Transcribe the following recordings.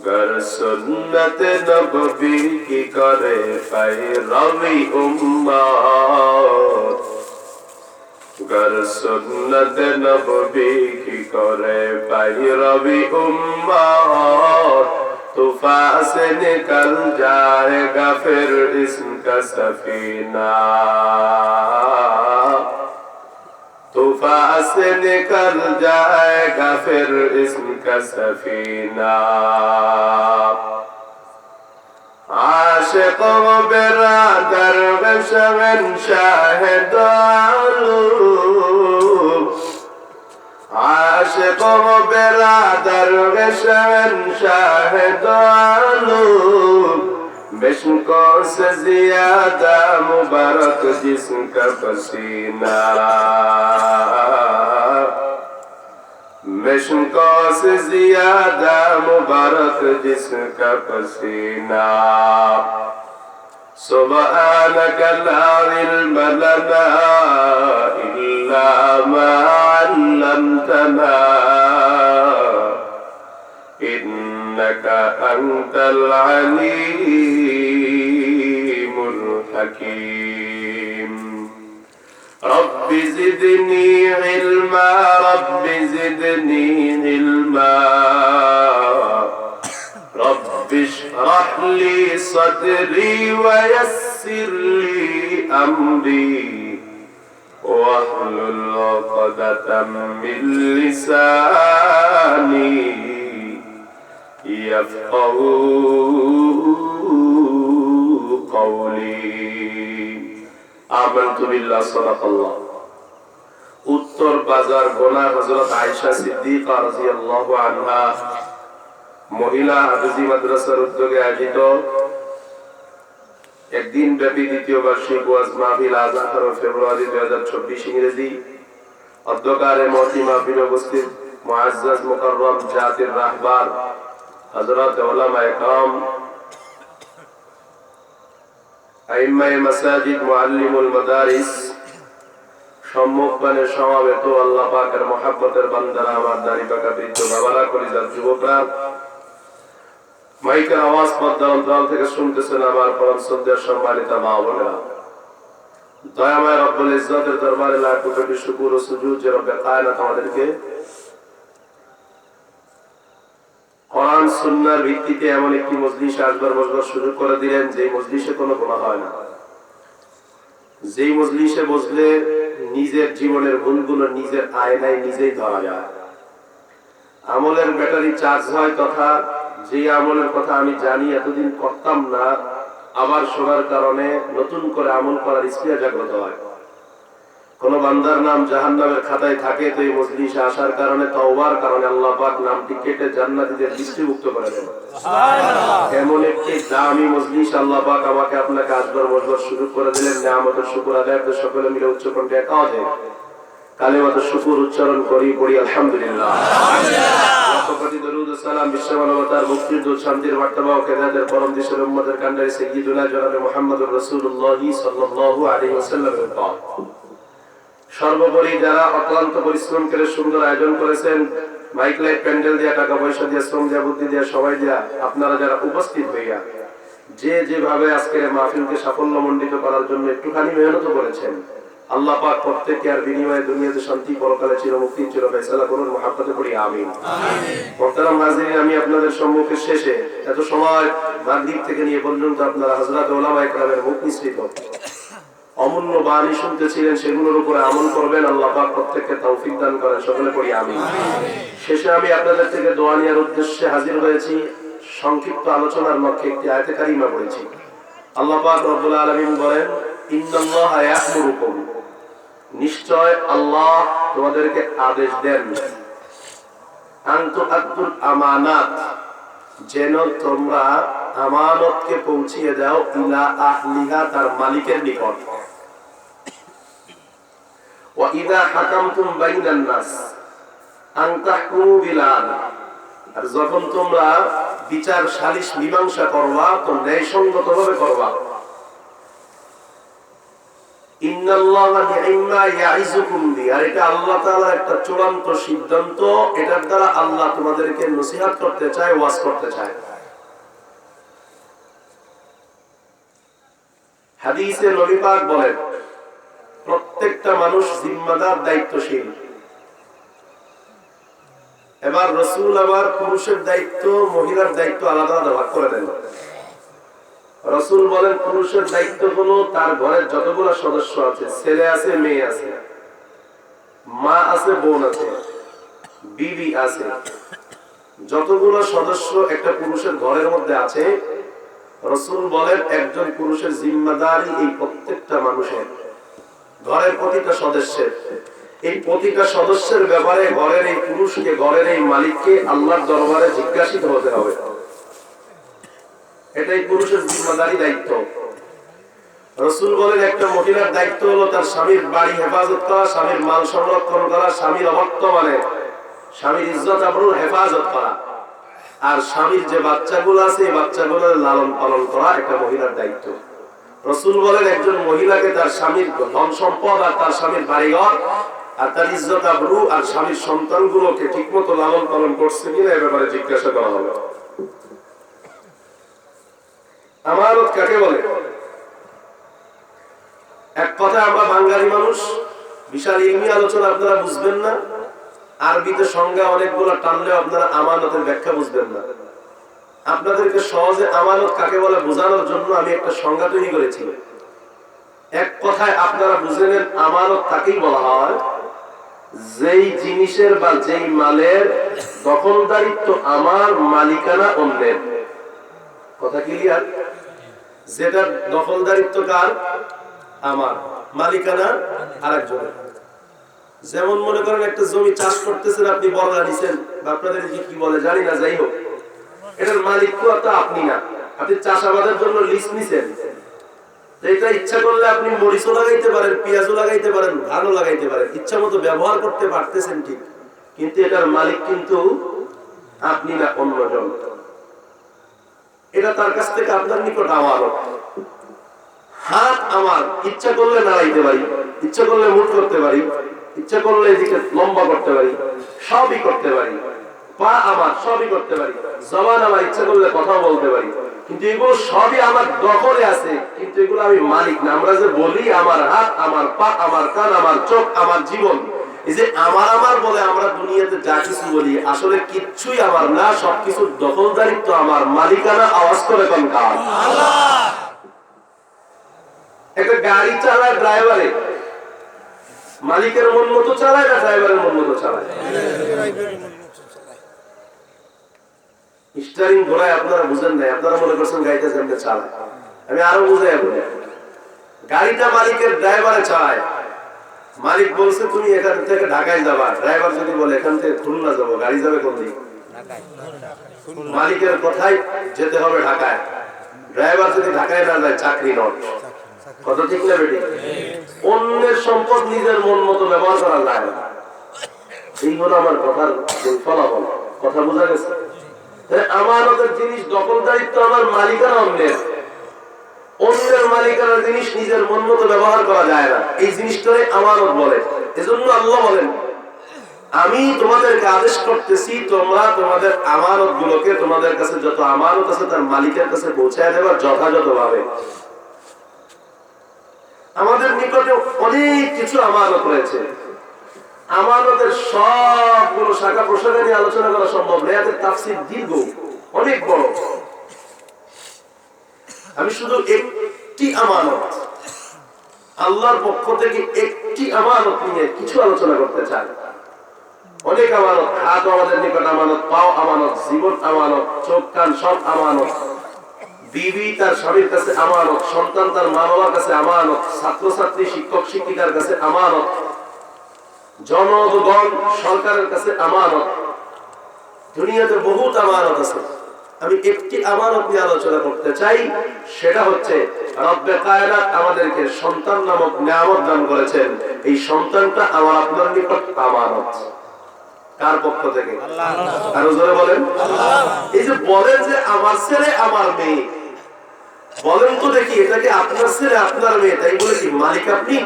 गर सुन्नत नबवी की करे पैरवी उम्मत, गर सुन्नत नबवी की करे पैरवी उम्मत, तूफा से निकल जाएगा फिर इसका सफीना, तूफा से निकल जाएगा फिर इसका सफीना। आशिक व बिरादर व शहंशाह आलम, आशिक व बिरादर व शहंशाह आलम, बिश्को से ज़्यादा मुबारक जिसका पसीना, बिश्को से ज़्यादा मुबारक जिसका पसीना। सुब्हानक ला इल्म लना इल्ला मा अल्लमतना, इन्नका अंतल अलीमुल हकीम। रब्बि ज़िदनी इल्मा, रब्बि ज़िदनी इल्मा, रब्बि इश्रह ली सदरी व यस्सिर ली अमरी, वहलुल उक़दतम मिन लिसानी यफ़क़हू क़ौली। आमन्तु बिल्लाह सदाक़ल्लाह। उत्तर बाजार गोना हज़रत आयशा सिद्दीक़ा রাদিয়াল্লাহু আনহা মহিলা হাফেজি মাদ্রাসার উদ্যোগে আয়োজিত একদিন ব্যাপী দ্বিতীয় বার্ষিক ওয়াজ মাহফিল আজ 18 ফেব্রুয়ারি 2024 ইংরেজি অধ্যকারে মহতি মাহফিলে উপস্থিত মুআজ্জাজ মুকাররম জাতির রাহবার হযরত উলামায়ে কেরাম, আইম্মায়ে মাসাজিদ, মুআল্লিমুল মাদারিস, সম্মুখপানে সমাবেত আল্লাহ পাকের মহব্বতের বান্দারা, আমার দাড়ি পাকা বৃদ্ধ বাবারা, কলিজার যুবকরা, মাইকের আওয়াজ পর্দার অন্তরাল থেকে শুনতেছেন আমার পরম শ্রদ্ধেয় সম্মানিত মা বোনেরা, দয়াময় রব্বুল ইজ্জতের দরবারে লাখ কোটি শুকর ও সুজুদ যে রব্বে কায়নাত আমাদেরকে কোরআন সুন্নাহর ভিত্তিতে এমন একটি মজলিসে আসবার বসবার সুযোগ করে দিলেন, যে মজলিসে কোনো গুনাহ হয় না, যেই মজলিসে বসলে নিজের জীবনের ভুলগুলো নিজের আয়নায় নিজেই ধরা যায়, আমলের ব্যাটারি চার্জ হয়, তথা যে আমলের কথা আমি জানি এতদিন করতাম না, আবার শোনার কারণে নতুন করে আমল করার স্পৃহা জাগ্রত হয়। কোন বান্দার নাম জাহান্নামের খাতায় থাকে, তো এই মজলিসে আসার কারণে, তওবার কারণে আল্লাহ পাক নামটি কেটে জান্নাতীদের লিস্টভুক্ত করে দেন। সুবহানাল্লাহ। এমন একটি দামি মজলিস আল্লাহ পাক আমাকে আপনাকে আসবার বসবার সুযোগ করে দিলেন। নিয়ামতের শুকর আদায় করতে সকলে মিলে উচ্চ কণ্ঠে এক আওয়াজে কালিমাতুশ শুকর উচ্চারণ করি পড়ি আলহামদুলিল্লাহ। আলহামদুলিল্লাহ। কোটি দরুদ ও সালাম বিশ্ব মানবতার মুক্তির দূত, শান্তির বার্তাবাহক ও হেদায়েতের পরম দিশার উম্মতের কান্ডারি সাইয়্যিদুনা জনাবে মুহাম্মদুর রাসূলুল্লাহ সাল্লাল্লাহু আলাইহি ওয়াসাল্লামের উপর। সর্বোপরি যারা অক্লান্ত পরিশ্রম করে সুন্দর আয়োজন করেছেন, মাইক লাইট প্যান্ডেল দিয়া, টাকা পয়সা দিয়া, শ্রম দিয়া, বুদ্ধি দিয়া, সময় দিয়া, আপনারা যারা উপস্থিত হইয়া যে যেভাবে আজকের মাহফিলকে সাফল্যমণ্ডিত করার জন্য একটুখানি মেহনত করেছেন, আল্লাহ পাক প্রত্যেককে আর বিনিময়ে দুনিয়াতে শান্তি, পরকালে চিরমুক্তি, চির ফয়সালা করুন, মহাব্বতে পড়ি আমিন। মুহতারাম হাজিরিন, আমি আপনাদের সম্মুখে শেষে এত সময় মাগরিব থেকে নিয়ে পর্যন্ত আপনারা হযরত উলামায়ে কেরামের মুখ নিঃসৃত অমূল্য বাণী শুনতেছিলেন, সেগুলোর উপরে আমল করবেন। আল্লাহ পাক প্রত্যেককে তৌফিক দান করেন, সকলে পড়ি আমিন। শেষে আমি আপনাদের থেকে দোয়া নেওয়ার উদ্দেশ্যে হাজির হয়েছি। সংক্ষিপ্ত আলোচনার লক্ষ্যে একটি আয়াতে কারিমা পড়েছি। আল্লাহ পাক রব্বুল আলামিন বলেন, ইন্নাল্লাহা ইয়া'মুরুকুম, নিশ্চয় আল্লাহ তোমাদেরকে আদেশ দেন, আন তুআদ্দুল আমানাত, যেন তোমরা আমানতকে পৌঁছিয়ে দাও, ইলা আহলিহা, তার মালিকের নিকট, ওয়া ইযা হাকামতুম বাইনান নাস আন তাহকুমু বিল আদল, আর যখন তোমরা বিচার সালিশ মীমাংসা করবা তো ন্যায়সঙ্গতভাবে করবা। ইন্নাল্লাহা নি'মা ইয়াইযুকুম বি, আর এটা আল্লাহ তাআলার একটা চূড়ান্ত সিদ্ধান্ত। এটার দ্বারা আল্লাহ তোমাদেরকে নসিহত করতে চায়, ওয়াজ করতে চায়। হাদিসে নবী পাক বলেন প্রত্যেকটা মানুষ জিম্মাদার, দায়িত্বশীল। এবার রাসূল আবার পুরুষের দায়িত্ব মহিলার দায়িত্ব আলাদা আলাদা ভাগ করে দেন। রাসূল বলেন পুরুষের দায়িত্ব হলো তার ঘরের যতগুলো সদস্য আছে, ছেলে আছে, মেয়ে আছে, মা আছে, বোন আছে, বিবি আছে, যতগুলো সদস্য একটা পুরুষের ঘরের মধ্যে আছে, রাসূল বলেন একজন পুরুষের জিম্মাদারি এই প্রত্যেকটা মানুষের, ঘরের প্রতিটা সদস্যের। এই প্রতিটা সদস্যের ব্যাপারে ঘরের এই পুরুষকে, ঘরের এই মালিককে আল্লাহর দরবারে জিজ্ঞাসিত হতে হবে। এটাই পুরুষের জিম্মাদারি, দায়িত্ব। রাসূল বলেন একটা মহিলার দায়িত্ব হলো তার স্বামীর বাড়ি হেফাজত করা, স্বামীর মাল সংরক্ষণ করা, স্বামীর অবর্তমানে স্বামীর ইজ্জত আবরুর হেফাজত করা, আর স্বামীর যে বাচ্চাগুলো আছে এই বাচ্চাগুলোর লালন পালন করা একটা মহিলার দায়িত্ব। রাসূল বলেন একজন মহিলাকে তার স্বামীর ধন সম্পদ আর তার স্বামীর বাড়িঘর আর তার ইজ্জত আবরু আর স্বামীর সন্তানগুলোকে ঠিকমতো লালন পালন করছে কিনা এ ব্যাপারে জিজ্ঞাসা করা হবে। আমানত কাকে বলে? এক কথা আমরা বাঙালি মানুষ, বিশাল ইলমি আলোচনা আপনারা বুঝবেন না, আরবিতে সংজ্ঞা অনেকগুলো টানলেও আপনারা আমানতের ব্যাখ্যা বুঝবেন না। আপনাদেরকে সহজে আমানত কাকে বলে বোঝানোর জন্য আমি একটা সংজ্ঞা তৈরি করেছি। এক কথায় আপনারা বুঝে নেন, আমানত তাকেই বলা হয় যেই জিনিসের বা যেই মালের দখলদারিত্ব আমার, মালিকানা অন্যের। কথা ক্লিয়ার? যেটা দখলদারিত্ব কার? আমার, মালিকানা আরেকজনের। যেমন মনে করেন একটা জমি চাষ করতেছেন, আপনি বর্গা নিছেন, বা আপনাদের কি বলে জানি না, যাই হোক, এটার মালিক তো আপনি না, আপনি চাষাবাদের জন্য লিজ নিছেন। এটা ইচ্ছা করলে আপনি মরিচও লাগাইতে পারেন, পেঁয়াজও লাগাইতে পারেন, ধানও লাগাইতে পারেন, ইচ্ছা মতো ব্যবহার করতে পারতেছেন ঠিক, কিন্তু এটার মালিক কিন্তু আপনি না, অন্যজন। এটা তার কাছ থেকে আপনার নিকট আমানত। হাত আমার, ইচ্ছা করলে নাড়াইতে পারি, ইচ্ছা করলে মুঠ করতে পারি, ইচ্ছা করলে এদিকে লম্বা করতে পারি, সবই করতে পারি। পা আমার, সবই করতে পারি। জবান আমার, ইচ্ছা করলে কথা বলতে পারি, কিন্তু এগুলো সবই আমার দখলে আছে, কিন্তু এগুলো আমি মালিক না। আমরা যে বলি আমার হাত, আমার পা, আমার কান, আমার চোখ, আমার জীবন, এই যে আমার আমার বলে আমরা দুনিয়াতে যা কিছু বলি, আসলে কিচ্ছুই আমার না, সবকিছুর দখলদারিত্ব আমার, মালিকানা আওয়াজ করে কোন কার? আল্লাহ। একটা গাড়ি চালায় ড্রাইভারে, মালিকের মন মতো চালায় না ড্রাইভারের মন মতো চালায়? স্টিয়ারিং ঘোরায় আপনারা বুঝেন নাই, আপনারা মনে করছেন গাড়িটা যেমন চালায়। আমি আরো বুঝাই বলি, গাড়িটা মালিকের ড্রাইভারে চালায়। মালিক বলছে তুমি এখান থেকে ঢাকায় যাবা, ড্রাইভার যদি বলে এখান থেকে খুলনা যাবো, গাড়ি যাবে কোন দিক? মালিকের কথাই যেতে হবে ঢাকায়। ড্রাইভার যদি ঢাকায় না যায়, চাকরি নট। কথা ঠিক না বেটি? অন্যের সম্পদ নিজের মন মতো ব্যবহার করা যায় না। এই হলো আমার কথার ফলাফল। কথা বোঝা গেছে? আমানতের জিনিস দখলদারিত্ব আমার, মালিকানা অন্যের। অন্যের মালিকানার জিনিস নিজের মন মতো ব্যবহার করা যায় না, এই জিনিসটাই আমানত বলে। এজন্য আল্লাহ বলেন আমি তোমাদেরকে আদেশ করতেছি তোমরা তোমাদের আমানত গুলোকে, তোমাদের কাছে যত আমানত আছে তার মালিকের কাছে পৌঁছায় দেবা যথাযথভাবে। আমাদের নিকটে অনেক কিছু আমানত রয়েছে। আমানতের সবগুলো শাখা প্রশাখা নিয়ে আলোচনা করা সম্ভব নয়, এদের তাফসীর দীর্ঘ, অনেক বড়। আমি শুধু একটি আমানত, আল্লাহর পক্ষ থেকে একটি আমানত নিয়ে কিছু আলোচনা করতে চাই। অনেক আমানত, হাত আমাদের নিকট আমানত, পাও আমানত, জীবন আমানত, চোখ কান সব আমানত, বিবি তার স্বামীর কাছে আমানত, সন্তান তার মা বাবার কাছে আমানত, ছাত্রছাত্রী শিক্ষক শিক্ষিকার কাছে আমানত, জনগণ সরকারের কাছে আমানত। দুনিয়াতে বহুত আমানত আছে। আমি একটি আমানত নিয়ে আলোচনা করতে চাই, সেটা হচ্ছে রব্বে কায়নাত আমাদেরকে সন্তান নামক নিয়ামত দান করেছেন। এই সন্তানটা আমার আপনার নিকট আমানত। কার পক্ষ থেকে? আল্লাহ। আরো জোরে বলেন আল্লাহ। এই যে বলেন যে আমার ছেলে আমার মেয়ে, বলেন তো দেখি, এটাকে আপনার ছেলে আপনার মেয়ে, তাই বলে কি মালিক আপনি?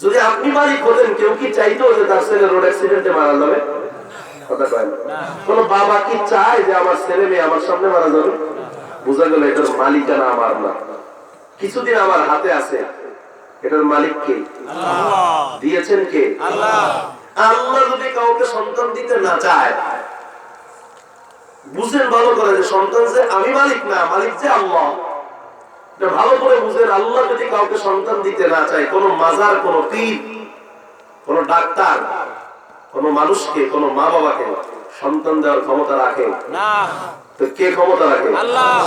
যদি আপনি মালিক হতেন, কেউ কি চাইতো যে তার ছেলে রোড অ্যাক্সিডেন্টে মারা যাবে? কথা কয় না। কোন বাবা কি চায় যে আমার ছেলে মেয়ে আমার সামনে মারা যাবে? বোঝা গেল এটার মালিকানা আমার না, কিছুদিন আমার হাতে আছে। এটার মালিক কে? আল্লাহ। দিয়েছেন কে? আল্লাহ। আল্লাহ যদি কাউকে সন্তান দিতে না চায়, বুঝেন ভালো করে যে সন্তান যে আমি মালিক না, মালিক যে আল্লাহ। এটা ভালো করে বুঝেন। আল্লাহ যদি কাউকে সন্তান দিতে না চায়, কোন মাজার, কোন পীর, কোন ডাক্তার, কোন মানুষকে, কোন মা বাবাকে সন্তান দেওয়ার ক্ষমতা রাখে না। তো কে ক্ষমতা রাখে? আল্লাহ।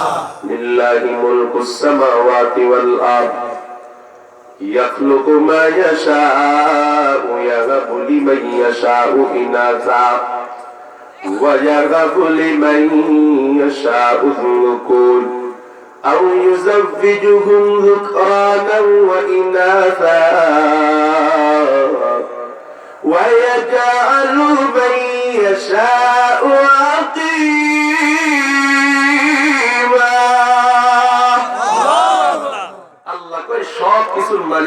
লিল্লাহি মুলকুস সামাওয়াতি ওয়াল আরদ ইয়াখলুকু মা ইয়াশাউ ইয়াহাবু লিমান ইয়াশাউ ইনাসা ওয়া ইয়াহাবু লিমান ইয়াশাউ যুকুর আও ইউযাওবিজুহুম যুকরানান ওয়া ইনাসা ওয়া ইয়াজআলু মান ইয়াশাউ আকিমা। আল্লাহ কয় সব কিছুর মালিক।